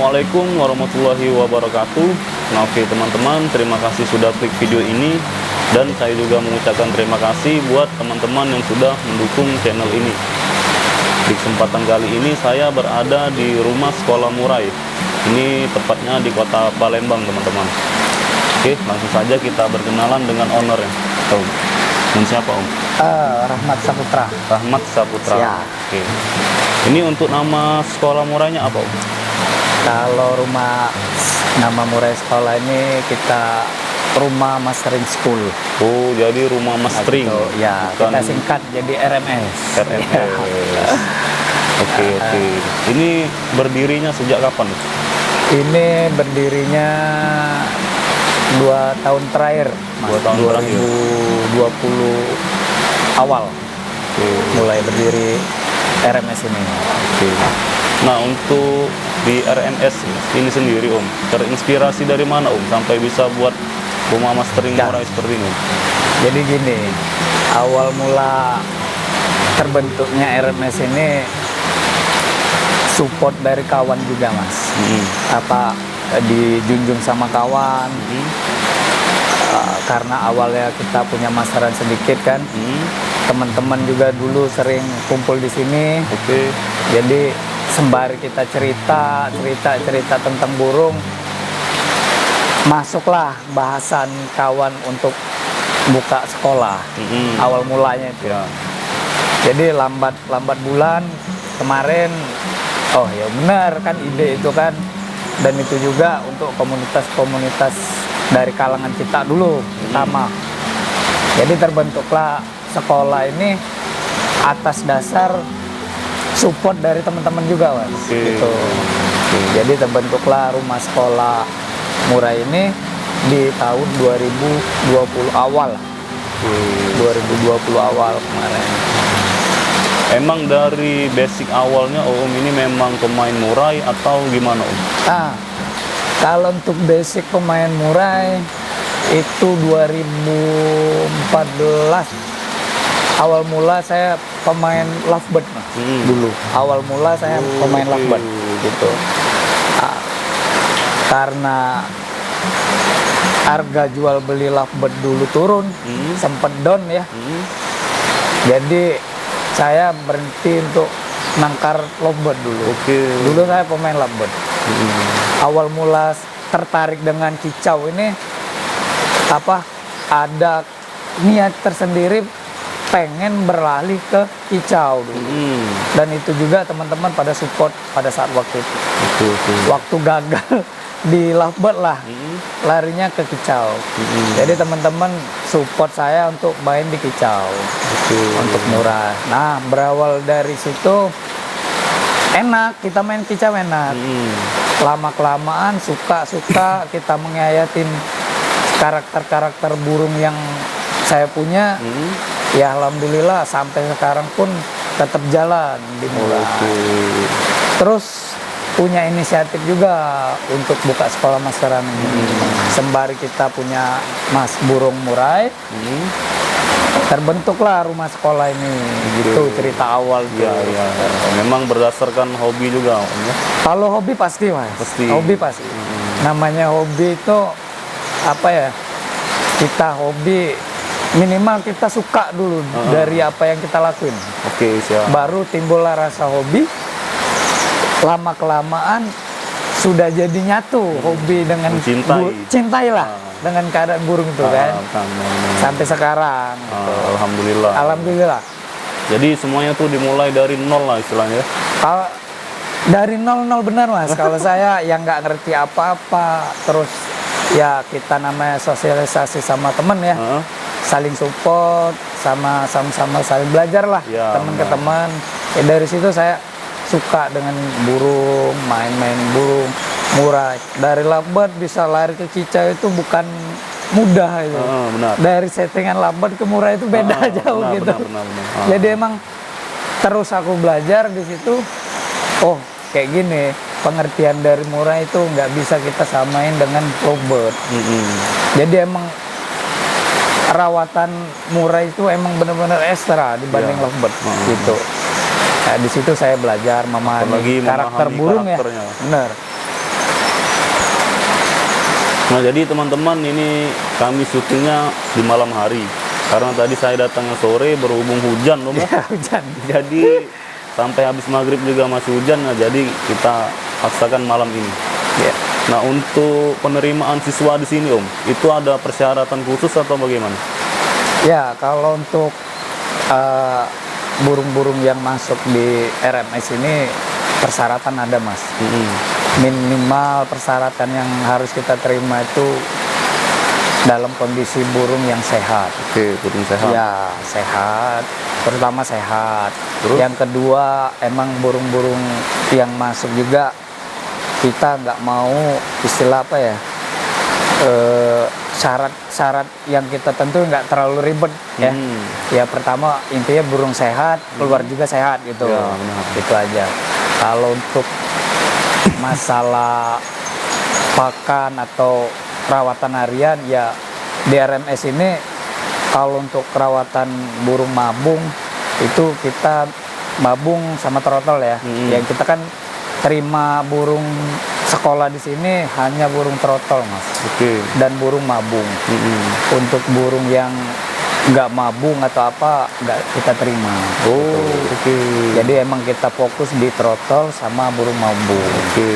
Assalamualaikum warahmatullahi wabarakatuh. Nah, oke teman-teman, terima kasih sudah klik video ini. Dan saya juga mengucapkan terima kasih buat teman-teman yang sudah mendukung channel ini. Di kesempatan kali ini saya berada di rumah sekolah Murai. Ini tepatnya di kota Palembang, teman-teman. Oke, langsung saja kita berkenalan dengan ownernya. Om, dan siapa Om? Rahmat Saputra. Rahmat Saputra. Ya. Oke. Ini untuk nama sekolah Murainya apa Om? Kalau nama Murai sekolah ini kita Rumah Mastering School. Oh, jadi rumah mastering. Gitu. Ya, bukan kita singkat jadi RMS. RMS. Oke. Ini berdirinya sejak kapan? Ini berdirinya 2 tahun terakhir, Mas. 2 tahun terakhir. 2020 awal. Oke. Mulai berdiri RMS ini. Oke. Nah, untuk di RMS ini sendiri Om, terinspirasi dari mana Om sampai bisa buat rumah mastering Ya. Murai seperti ini? Jadi gini, awal mula terbentuknya RMS ini support dari kawan juga, Mas. Dijunjung sama kawan. Karena awalnya kita punya masaran sedikit kan. Teman-teman juga dulu sering kumpul di sini. Oke. Jadi sembari kita cerita tentang burung, masuklah bahasan kawan untuk buka sekolah. Awal mulanya itu. Ya. Jadi lambat bulan kemarin, oh ya benar kan ide itu kan, dan itu juga untuk komunitas dari kalangan kita dulu pertama. Jadi terbentuklah sekolah ini atas dasar support dari teman-teman juga, Mas. Gitu. Jadi terbentuklah rumah sekolah Murai ini di tahun 2020 awal. 2020 awal kemarin. Emang dari basic awalnya Om ini memang pemain Murai atau gimana Om? Kalau untuk basic pemain Murai itu 2014 awal mula saya pemain lovebird dulu. Awal mula saya pemain lovebird gitu. Karena harga jual beli lovebird dulu turun, sempet down ya. Jadi saya berhenti untuk nangkar lovebird dulu. Dulu saya pemain lovebird. Awal mula tertarik dengan kicau ini ada niat tersendiri pengen beralih ke kicau dulu. Dan itu juga teman-teman pada support pada saat waktu itu. Waktu gagal di lovebird lah, larinya ke kicau. Jadi teman-teman support saya untuk main di kicau, untuk Murai. Nah, berawal dari situ enak, kita main kicau enak. Lama-kelamaan suka kita mengayatin karakter burung yang saya punya. Ya alhamdulillah sampai sekarang pun tetap jalan di Murai. Terus punya inisiatif juga untuk buka sekolah masteran ini. Sembari kita punya Mas Burung Murai, terbentuklah rumah sekolah ini. Gitu cerita awal. Ya. Memang berdasarkan hobi juga Om ya? Kalau hobi pasti, Mas. Hobi pasti. Namanya hobi itu kita hobi minimal kita suka dulu dari apa yang kita lakuin. Siap. Baru timbullah rasa hobi. Lama kelamaan sudah jadi nyatu hobi dengan cintailah dengan keadaan burung itu kan. Sampai sekarang. Alhamdulillah. Jadi semuanya tuh dimulai dari nol lah istilahnya. Kalau dari nol benar, Mas. Kalau saya yang nggak ngerti apa-apa, terus ya kita namanya sosialisasi sama temen ya. Saling support, sama-sama saling belajar lah, teman ke teman. Ya dari situ saya suka dengan burung, main-main burung Murai. Dari lovebird bisa lari ke kicau itu bukan mudah itu. Benar. Dari settingan lovebird ke Murai itu beda jauh gitu. Benar. Jadi emang terus aku belajar di situ. Oh kayak gini, pengertian dari Murai itu nggak bisa kita samain dengan lovebird. Jadi emang rawatan Murai itu emang benar-benar ekstra dibanding lovebird gitu. Nah, di situ saya belajar memahami karakter burung ya. Benar. Nah, jadi teman-teman, ini kami syutingnya di malam hari. Karena tadi saya datangnya sore, berhubung hujan loh, Mbak. Ya, hujan. Jadi sampai habis maghrib juga masih hujan, nah jadi kita paksakan malam ini. Ya. Nah, untuk penerimaan siswa di sini Om, itu ada persyaratan khusus atau bagaimana? Ya, kalau untuk burung-burung yang masuk di RMS ini persyaratan ada, Mas. Minimal persyaratan yang harus kita terima itu dalam kondisi burung yang sehat. Oke, burung sehat. Ya, sehat. Terutama sehat. Terus? Yang kedua, emang burung-burung yang masuk juga kita nggak mau istilah apa ya, syarat-syarat yang kita tentu nggak terlalu ribet ya. Ya pertama intinya burung sehat, keluar juga sehat gitu. Ya, benar. Itu aja. Kalau untuk masalah pakan atau perawatan harian, ya di RMS ini kalau untuk perawatan burung mabung itu kita mabung sama trotol ya. Yang kita kan terima burung sekolah di sini hanya burung trotol, Mas. Oke. Dan burung mabung. Untuk burung yang nggak mabung atau apa nggak kita terima. Oh, oke. Jadi emang kita fokus di trotol sama burung mabung. Oke.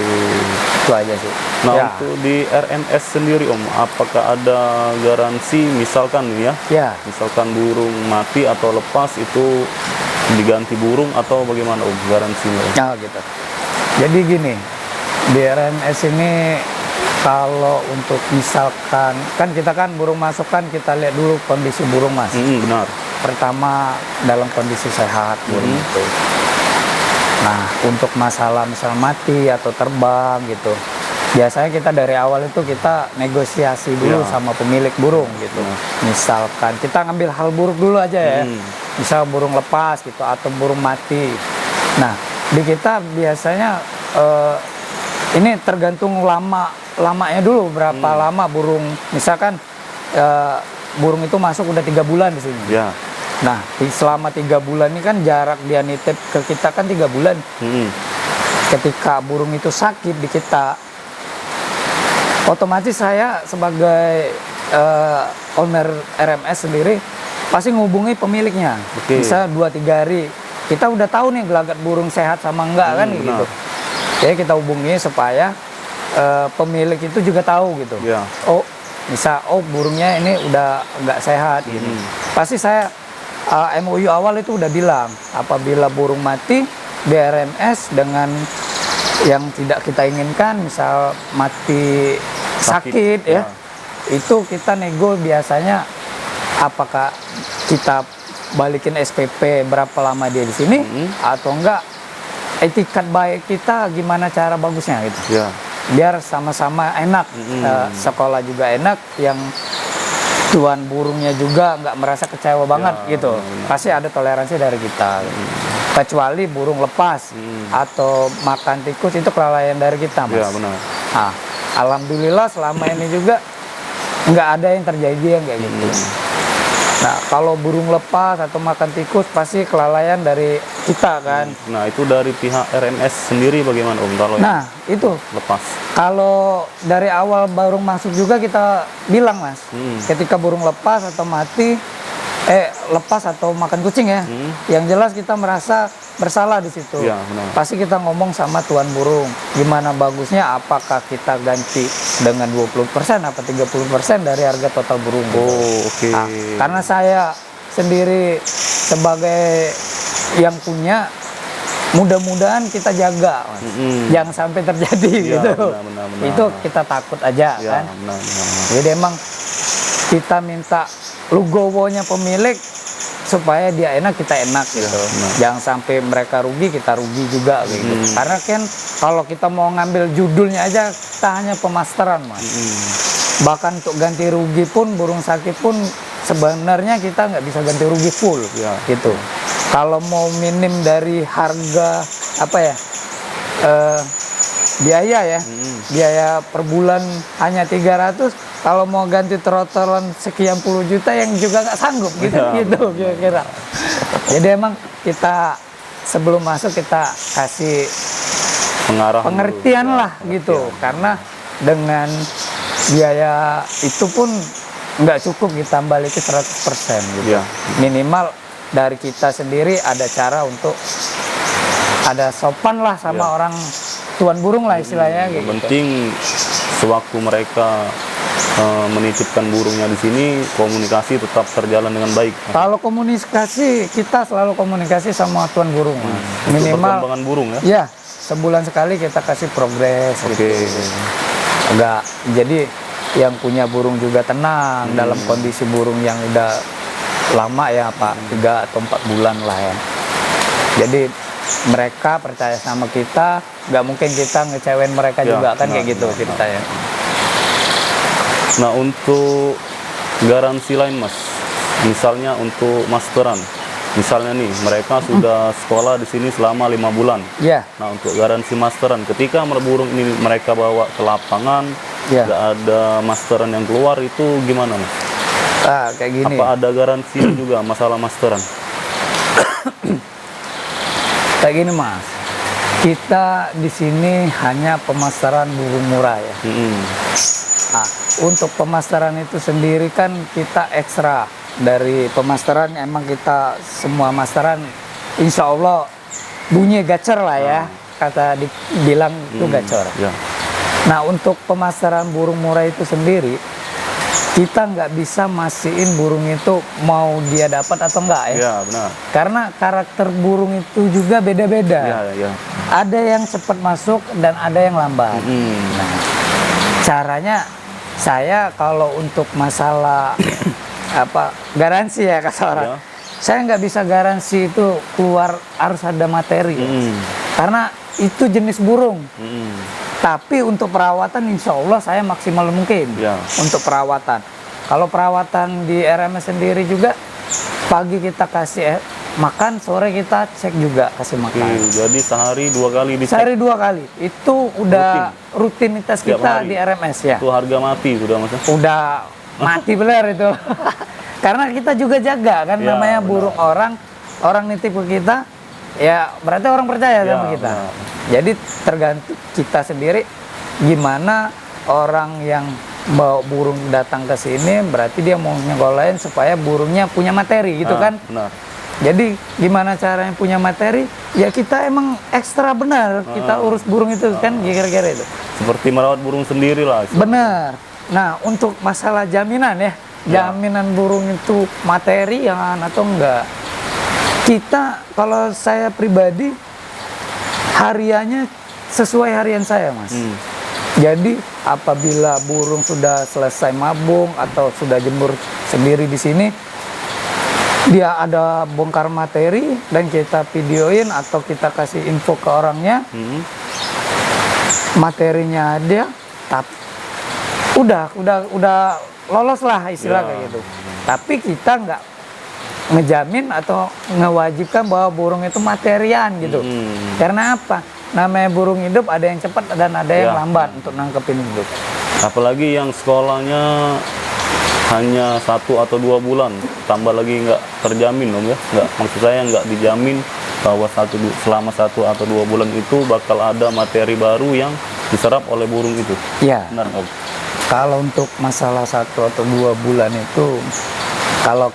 Itu aja sih. Nah, Ya. untuk di RMS sendiri Om, apakah ada garansi misalkan nih ya? Ya. Misalkan burung mati atau lepas itu diganti burung atau bagaimana Om garansinya? Om? Nah, gitu. Jadi gini, di RMS ini kalau untuk misalkan, kan kita kan burung masuk kan kita lihat dulu kondisi burung, Mas. Benar. Pertama dalam kondisi sehat burung itu. Nah, untuk masalah misal mati atau terbang gitu, biasanya kita dari awal itu kita negosiasi dulu Ya. sama pemilik burung gitu. Misalkan kita ngambil hal buruk dulu aja ya, misal burung lepas gitu atau burung mati. Nah, di kita biasanya ini tergantung lamanya dulu, berapa lama burung, misalkan burung itu masuk udah 3 bulan di sini. Ya. Nah, selama 3 bulan ini kan jarak dia nitip ke kita kan 3 bulan. Ketika burung itu sakit di kita, otomatis saya sebagai owner RMS sendiri pasti ngubungi pemiliknya. Oke. Bisa 2-3 hari. Kita udah tahu nih gelagat burung sehat sama enggak kan benar. gitu. Jadi kita hubungi supaya pemilik itu juga tahu gitu. Ya. Oh, misal burungnya ini udah nggak sehat gitu. Pasti saya MOU awal itu udah bilang apabila burung mati di RMS dengan yang tidak kita inginkan, misal mati sakit ya, itu kita nego biasanya apakah kita balikin SPP berapa lama dia di sini atau enggak, etikat baik kita gimana cara bagusnya gitu. Ya. Biar sama-sama enak, sekolah juga enak, yang tuan burungnya juga nggak merasa kecewa banget gitu. Pasti ada toleransi dari kita. Kecuali burung lepas atau makan tikus itu kelalaian dari kita, Mas. Ya, benar. Nah, alhamdulillah selama ini juga nggak ada yang terjadi yang kayak gitu. Nah, kalau burung lepas atau makan tikus pasti kelalaian dari kita kan. Nah, itu dari pihak RMS sendiri bagaimana Om kalau Nah, itu lepas? kalau dari awal burung masuk juga kita bilang, Mas, ketika burung lepas atau mati, lepas atau makan kucing ya, yang jelas kita merasa bersalah di situ. Ya, benar. Pasti kita ngomong sama tuan burung, gimana bagusnya, apakah kita ganti dengan 20% apa 30% dari harga total burung. Oh, oke. Nah, karena saya sendiri sebagai yang punya, mudah-mudahan kita jaga, Mas. Jangan sampai terjadi Ya, gitu. benar. Itu kita takut aja Ya, kan. benar. Jadi emang kita minta lugowonya pemilik supaya dia enak, kita enak gitu. benar. Jangan sampai mereka rugi, kita rugi juga gitu. Karena kan kalau kita mau ngambil judulnya aja, kita hanya pemasteran, Mas. Bahkan untuk ganti rugi pun, burung sakit pun sebenarnya kita nggak bisa ganti rugi full, Ya. gitu. Kalau mau minim dari harga apa ya, biaya ya, biaya per bulan hanya 300, kalau mau ganti trotolan sekian puluh juta yang juga nggak sanggup gitu, Ya. gitu kira-kira. Jadi emang kita sebelum masuk kita kasih Pengarah pengertian dulu. lah gitu, karena dengan biaya itu pun nggak cukup kita balikin 100% gitu. Ya. Minimal dari kita sendiri ada cara untuk ada sopan lah sama Ya. orang tuan burung lah istilahnya Yang gitu. penting sewaktu mereka menitipkan burungnya di sini, komunikasi tetap terjalan dengan baik. Kalau komunikasi, kita selalu komunikasi sama tuan burung, Mas. Untuk Minimal, perkembangan burung ya. ya, sebulan sekali kita kasih progres Oke. gitu. Enggak, jadi yang punya burung juga tenang dalam kondisi burung yang udah lama ya Pak, 3 atau 4 bulan lah ya. Jadi mereka percaya sama kita, nggak mungkin kita ngecewain mereka Ya, juga kan benar, kayak gitu benar, ceritanya. Nah, untuk garansi lain Mas, misalnya untuk masteran, misalnya nih mereka sudah sekolah di sini selama 5 bulan. Iya, Nah, untuk garansi masteran, ketika burung ini mereka bawa ke lapangan, iya. nggak ada masteran yang keluar, itu gimana Mas? Ah, kayak gini. Apa ada garansi juga masalah masteran? Kayak gini Mas. Kita di sini hanya pemasaran burung murah ya. Nah, untuk pemasaran itu sendiri kan kita ekstra dari pemasaran, emang kita semua masteran insya Allah bunyi gacor lah ya, kata dibilang itu gacor. Ya. Nah, untuk pemasaran burung murah itu sendiri kita nggak bisa mastiin burung itu mau dia dapat atau enggak ya. Ya, benar. Karena karakter burung itu juga beda-beda. Ya, ya. Ada yang cepat masuk dan ada yang lambat. Nah, caranya saya kalau untuk masalah apa garansi ya kata orang, Ya. saya nggak bisa garansi itu keluar harus ada materi ya. Karena itu jenis burung. Tapi untuk perawatan insya Allah saya maksimal mungkin Ya. untuk perawatan. Kalau perawatan di RMS sendiri juga pagi kita kasih makan, sore kita cek juga kasih Oke, makan. jadi sehari 2 kali dicek. Sehari 2 kali. Itu udah rutinitas Setiap kita hari. di RMS ya. Itu harga mati sudah Mas. Udah mati beler itu. Karena kita juga jaga kan, Ya, namanya benar. burung orang nitip ke kita, ya berarti orang percaya Ya, sama kita. benar. Jadi tergantung kita sendiri gimana orang yang bawa burung datang ke sini, berarti dia mau nyekolahin supaya burungnya punya materi gitu kan. Benar. Jadi gimana caranya punya materi? Ya kita emang ekstra benar kita urus burung itu kan kira-kira itu. Seperti merawat burung sendiri lah. Benar. Nah, untuk masalah jaminan ya, jaminan burung itu materi yang atau enggak. Kita kalau saya pribadi hariannya sesuai harian saya, Mas. Jadi apabila burung sudah selesai mabung atau sudah jemur sendiri di sini, dia ada bongkar materi dan kita videoin atau kita kasih info ke orangnya, materinya dia, udah lolos lah istilah kayak gitu. Tapi kita nggak ngejamin atau ngewajibkan bahwa burung itu materian gitu. Karena apa? Namanya burung hidup ada yang cepat dan ada yang lambat untuk nangkepin hidup. Apalagi yang sekolahnya hanya 1 atau 2 bulan, tambah lagi nggak terjamin dong ya. Nggak, maksud saya nggak dijamin bahwa selama 1 atau 2 bulan itu bakal ada materi baru yang diserap oleh burung itu. Iya. Benar Om? Kalau untuk masalah 1 atau 2 bulan itu, kalau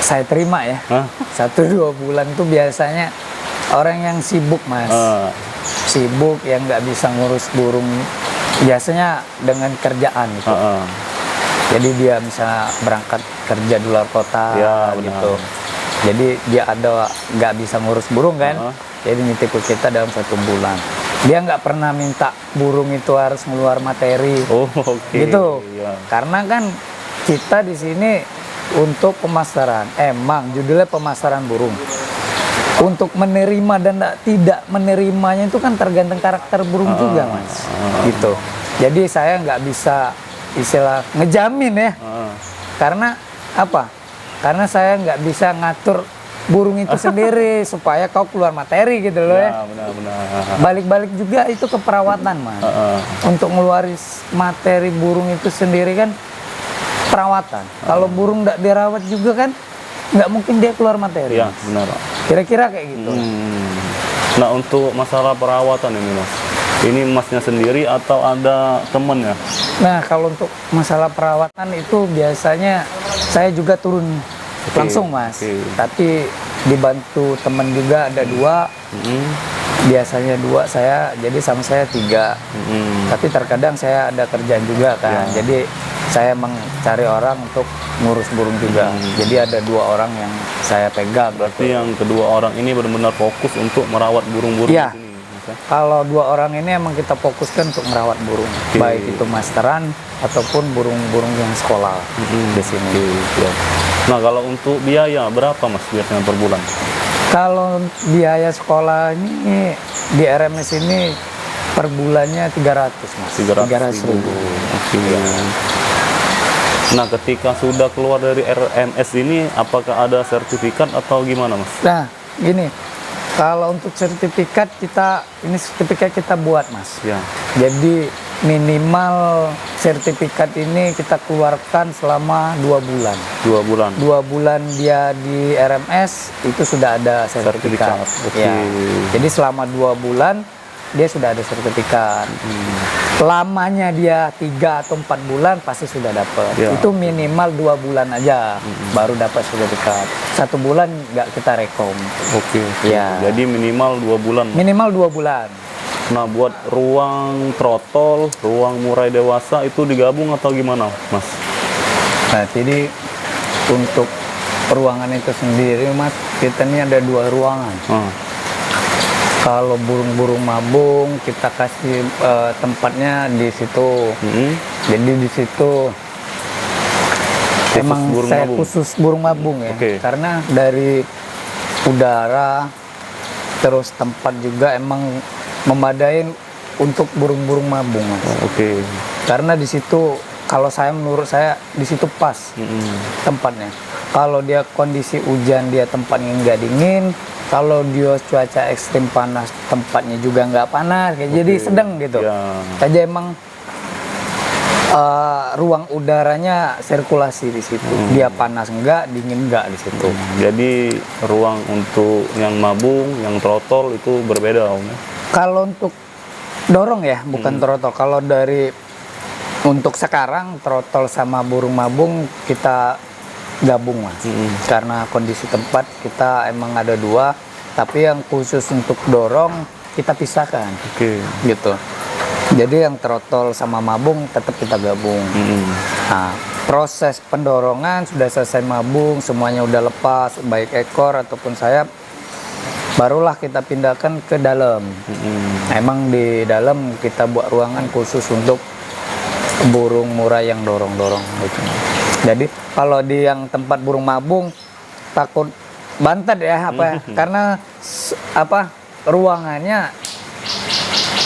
saya terima ya, 1-2 bulan itu biasanya orang yang sibuk, Mas. Sibuk yang nggak bisa ngurus burung, biasanya dengan kerjaan gitu. Jadi dia bisa berangkat kerja di luar kota gitu. Jadi dia ada nggak bisa ngurus burung kan. Jadi nitip ke kita dalam 1 bulan. Dia nggak pernah minta burung itu harus ngeluar materi. Gitu. Karena kan kita di sini untuk pemasaran. Emang judulnya pemasaran burung. Untuk menerima dan tidak menerimanya itu kan tergantung karakter burung juga, Mas. Gitu. Jadi saya nggak bisa istilah ngejamin ya. Karena apa? Karena saya nggak bisa ngatur burung itu sendiri supaya kau keluar materi gitu loh ya. Balik-balik juga itu ke perawatan, Mas. Untuk ngeluarin materi burung itu sendiri kan perawatan. Kalau burung nggak dirawat juga kan nggak mungkin dia keluar materi. Iya, benar. Kira-kira kayak gitu. Nah, untuk masalah perawatan ini Mas, ini Masnya sendiri atau ada temennya? Nah, kalau untuk masalah perawatan itu biasanya saya juga turun langsung, Mas. Tapi dibantu teman juga ada 2. Biasanya 2 saya, jadi sama saya 3. Tapi terkadang saya ada kerjaan juga kan. Jadi saya mencari orang untuk ngurus burung juga. Jadi ada 2 orang yang saya pegang. Berarti yang kedua orang ini benar-benar fokus untuk merawat burung-burung di sini. Kalau 2 orang ini emang kita fokuskan untuk merawat burung, baik itu masteran ataupun burung-burung yang sekolah di sini. Nah, kalau untuk biaya berapa Mas biasanya per bulan? Kalau biaya sekolah ini di RMS ini per bulannya 300, Mas. 300.000. Nah, ketika sudah keluar dari RMS ini, apakah ada sertifikat atau gimana, Mas? Nah, gini, kalau untuk sertifikat kita buat, Mas. Jadi minimal sertifikat ini kita keluarkan selama 2 bulan. 2 bulan. 2 bulan dia di RMS itu sudah ada sertifikat. Jadi selama 2 bulan dia sudah ada sertifikat. Lamanya dia 3 atau 4 bulan pasti sudah dapat. Itu minimal 2 bulan aja baru dapat sertifikat. 1 bulan nggak kita rekom. Jadi minimal 2 bulan. Minimal 2 bulan. Nah, buat ruang trotol, ruang murai dewasa itu digabung atau gimana, Mas? Nah, jadi untuk ruangan itu sendiri, Mas, kita ini ada 2 ruangan. Kalau burung-burung mabung kita kasih tempatnya di situ. Jadi di situ emang saya khusus burung mabung ya. Karena dari udara terus tempat juga emang memadai untuk burung-burung mabung, Mas. Karena di situ menurut saya di situ pas tempatnya. Kalau dia kondisi hujan dia tempatnya nggak dingin. Kalau dia cuaca ekstrim panas tempatnya juga nggak panas. Jadi sedang gitu. Saja emang ruang udaranya sirkulasi di situ. Dia panas enggak, dingin enggak di situ. Jadi ruang untuk yang mabung, yang trotol itu berbeda, Om. Kalau untuk dorong ya, bukan trotol. Kalau untuk sekarang trotol sama burung mabung kita gabung, Mas. Karena kondisi tempat kita emang ada 2, tapi yang khusus untuk dorong kita pisahkan. Gitu. Jadi yang trotol sama mabung tetap kita gabung. Nah, proses pendorongan sudah selesai mabung, semuanya udah lepas, baik ekor ataupun sayap. Barulah kita pindahkan ke dalam. Emang di dalam kita buat ruangan khusus untuk burung murai yang dorong-dorong gitu. Jadi kalau di yang tempat burung mabung takut bantet ya karena ruangannya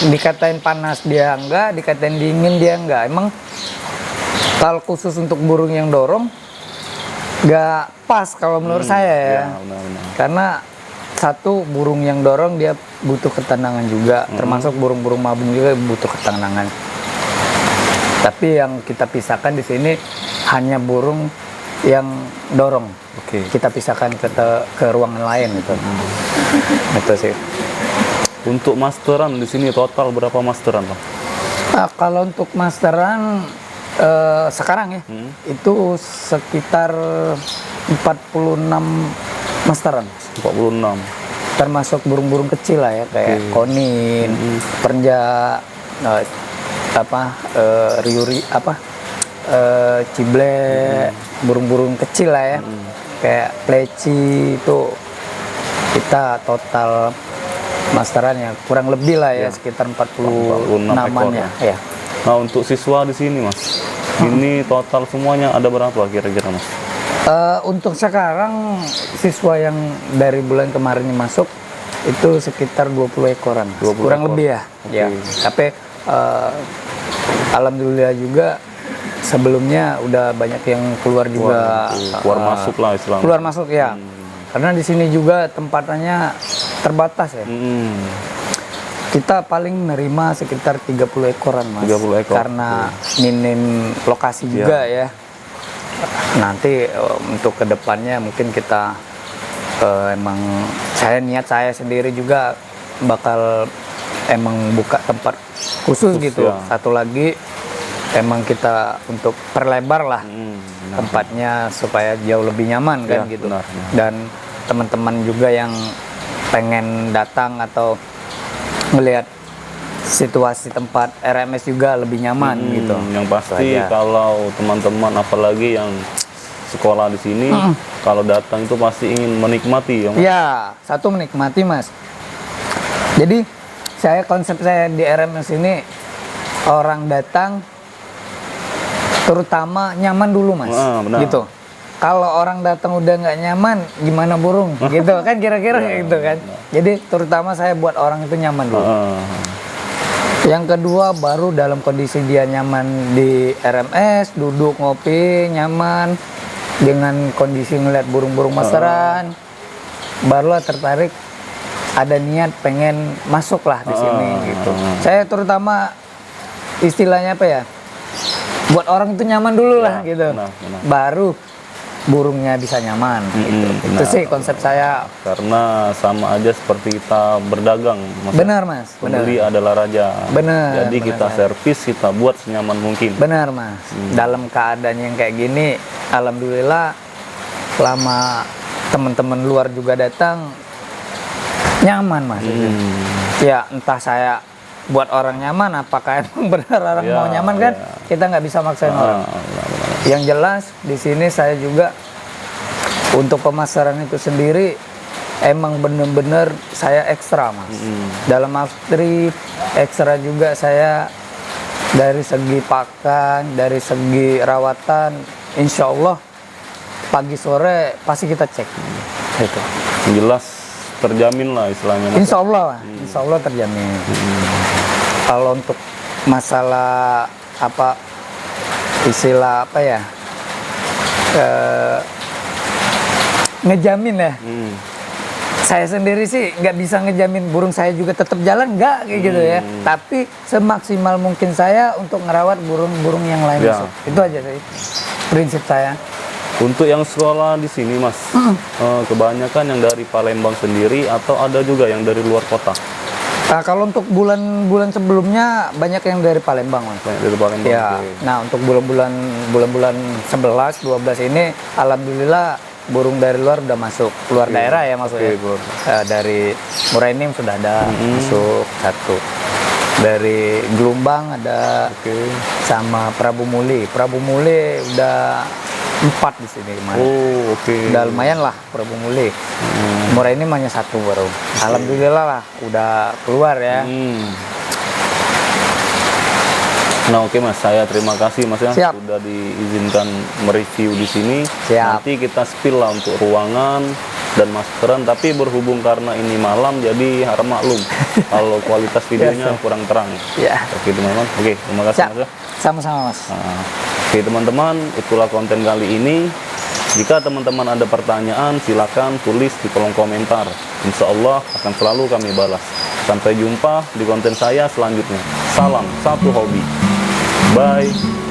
dikatain panas dia enggak, dikatain dingin dia enggak. Emang kalau khusus untuk burung yang dorong enggak pas kalau menurut saya ya. Karena satu, burung yang dorong dia butuh ketenangan juga, termasuk burung-burung mabung juga butuh ketenangan. Tapi yang kita pisahkan di sini hanya burung yang dorong. Kita pisahkan ke ruangan lain gitu. Itu sih. Untuk masteran di sini total berapa masteran, Pak? Nah, kalau untuk masteran sekarang ya itu sekitar 46 masteran. 46. Termasuk burung-burung kecil lah ya, kayak konin, perenjak, riuri, cible, burung-burung kecil lah ya, kayak pleci itu kita total masterannya kurang lebih lah ya, sekitar 46-an ya. Nah, untuk siswa di sini, Mas, ini total semuanya ada berapa kira-kira, Mas? Untuk sekarang siswa yang dari bulan kemarin masuk itu sekitar 20 ekoran, 20 kurang ekor. lebih ya. Tapi alhamdulillah juga sebelumnya udah banyak yang keluar juga. Keluar masuk lah istilahnya. Keluar masuk ya. Karena di sini juga tempatnya terbatas ya. Kita paling nerima sekitar 30 ekoran, Mas. 30 ekor. Karena minim lokasi juga ya. Nanti untuk kedepannya mungkin kita emang niat saya sendiri juga bakal emang buka tempat khusus gitu. Satu lagi emang kita untuk perlebar lah benar. tempatnya supaya jauh lebih nyaman kan Ya, gitu. benar, benar. Dan teman-teman juga yang pengen datang atau melihat situasi tempat RMS juga lebih nyaman gitu. Yang pasti Itu aja. kalau teman-teman apalagi yang sekolah di sini, kalau datang itu pasti ingin menikmati ya, Mas? Ya, satu menikmati Mas. Jadi konsep saya di RMS ini orang datang terutama nyaman dulu Mas, benar. gitu. Kalau orang datang udah nggak nyaman, gimana burung, gitu kan kira-kira gitu kan. Jadi terutama saya buat orang itu nyaman dulu. Yang kedua baru dalam kondisi dia nyaman di RMS, duduk ngopi nyaman dengan kondisi ngeliat burung-burung masteran, barulah tertarik ada niat pengen masuk lah di sini gitu. Saya terutama istilahnya apa ya? Buat orang itu nyaman dulu lah gitu. benar. Baru burungnya bisa nyaman gitu. Itu benar. sih konsep saya. Karena sama aja seperti kita berdagang, Mas. Benar Mas, benar. Pembeli adalah raja. Benar, Jadi benar kita servis, kita buat senyaman mungkin. Benar Mas. Dalam keadaan yang kayak gini, alhamdulillah lama teman-teman luar juga datang nyaman Mas. Ya entah saya buat orang nyaman, apakah emang benar orang Ya, mau nyaman kan? ya. Kita nggak bisa maksain orang. Benar. Yang jelas di sini saya juga untuk pemasaran itu sendiri emang bener-bener saya ekstra Mas. Dalam arti ekstra juga saya dari segi pakan, dari segi rawatan, insya Allah pagi sore pasti kita cek. Gitu. Jelas terjamin lah istilahnya, Mas. Insya Allah terjamin. Kalau untuk masalah istilah apa ya, ngejamin ya. Saya sendiri sih nggak bisa ngejamin burung saya juga tetap jalan, nggak kayak gitu ya. Tapi semaksimal mungkin saya untuk ngerawat burung-burung yang lain Ya. masuk. Itu aja sih prinsip saya. Untuk yang sekolah di sini, Mas, kebanyakan yang dari Palembang sendiri atau ada juga yang dari luar kota? Nah, kalau untuk bulan-bulan sebelumnya banyak yang dari Palembang Mas. Banyak dari Palembang. Ya, oke. nah untuk bulan-bulan 11, 12 ini alhamdulillah burung dari luar udah masuk, luar daerah ya maksudnya. Oke, Bro. Dari Murainim sudah ada masuk satu. Dari Gelombang ada Oke. sama Prabu Muli. Prabu Muli udah 4 di sini kemarin. Oh, oke. Udah lumayan lah Prabu Muli. Murainim hanya satu baru. Alhamdulillah lah udah keluar ya. Nah, oke Mas, saya terima kasih Mas ya Siap. sudah diizinkan mereview di sini. Siap. Nanti kita spill lah untuk ruangan dan maskeran, tapi berhubung karena ini malam jadi harap maklum kalau kualitas videonya Biasa. kurang terang. Ya. Oke teman-teman. Oke, terima kasih Siap. Mas ya. Sama-sama Mas. Nah, oke teman-teman, itulah konten kali ini. Jika teman-teman ada pertanyaan, silakan tulis di kolom komentar. Insya Allah akan selalu kami balas. Sampai jumpa di konten saya selanjutnya. Salam satu hobi. Bye.